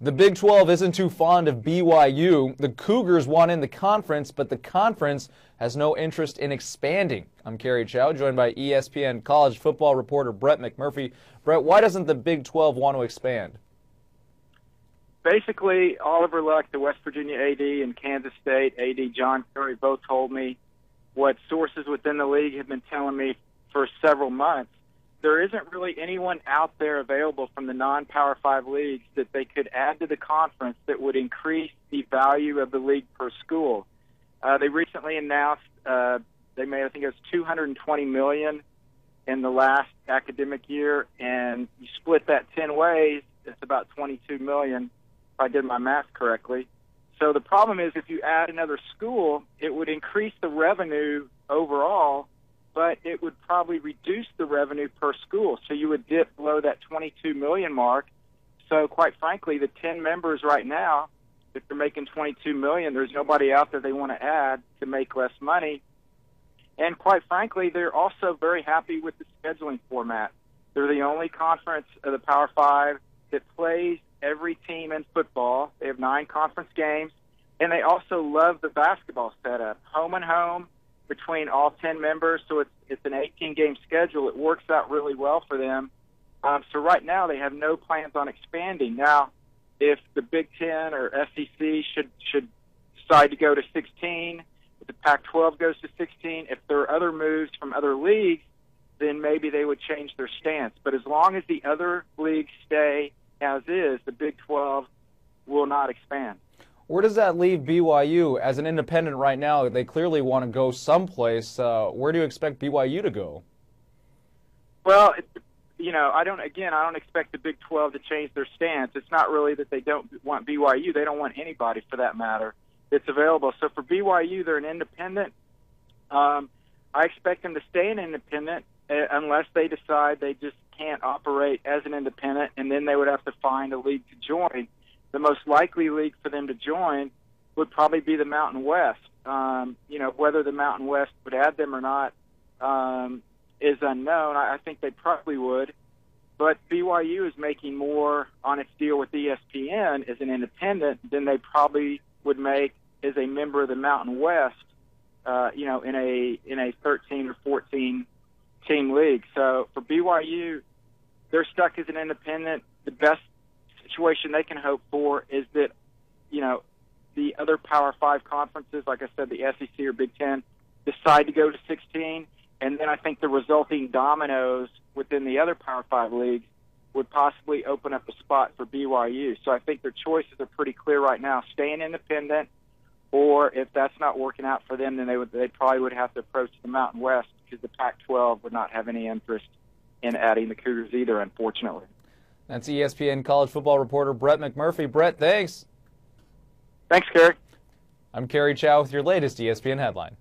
The Big 12 isn't too fond of BYU. The Cougars want in the conference, but the conference has no interest in expanding. I'm Kerry Chow, joined by ESPN college football reporter Brett McMurphy. Brett, why doesn't the Big 12 want to expand? Basically, Oliver Luck, the West Virginia AD, and Kansas State AD John Curry both told me what sources within the league have been telling me for several months. There isn't really anyone out there available from the non-Power 5 leagues that they could add to the conference that would increase the value of the league per school. They recently announced they made, I think it was $220 million in the last academic year, and you split that 10 ways, it's about $22 million, if I did my math correctly. So the problem is if you add another school, it would increase the revenue overall, but it would probably reduce the revenue per school. So you would dip below that $22 million mark. So quite frankly, the 10 members right now, if they're making $22 million, there's nobody out there they want to add to make less money. And quite frankly, they're also very happy with the scheduling format. They're the only conference of the Power 5 that plays every team in football. They have 9 conference games, and they also love the basketball setup, home and home between all 10 members. So it's an 18-game schedule. It works out really well for them. So right now they have no plans on expanding. Now, if the Big Ten or SEC should decide to go to 16, if the Pac-12 goes to 16, if there are other moves from other leagues, then maybe they would change their stance. But as long as the other leagues stay as is, the Big 12 will not expand. Where does that leave BYU as an independent right now? They clearly want to go someplace. Where do you expect BYU to go? Well, I don't expect the Big 12 to change their stance. It's not really that they don't want BYU. They don't want anybody, for that matter, that's available. So for BYU, they're an independent. I expect them to stay an independent unless they decide they just can't operate as an independent, and then they would have to find a league to join. The most likely league for them to join would probably be the Mountain West. Whether the Mountain West would add them or not is unknown. I think they probably would. But BYU is making more on its deal with ESPN as an independent than they probably would make as a member of the Mountain West, in a 13 or 14 team league. So for BYU, they're stuck as an independent. The best situation they can hope for is that, the other Power 5 conferences, like I said, the SEC or Big Ten, decide to go to 16, and then I think the resulting dominoes within the other Power 5 leagues would possibly open up a spot for BYU. So I think their choices are pretty clear right now: staying independent, or if that's not working out for them, then they probably would have to approach the Mountain West, because the Pac-12 would not have any interest in adding the Cougars either, unfortunately. That's ESPN college football reporter Brett McMurphy. Brett, thanks. Thanks, Kerry. I'm Kerry Chow with your latest ESPN headline.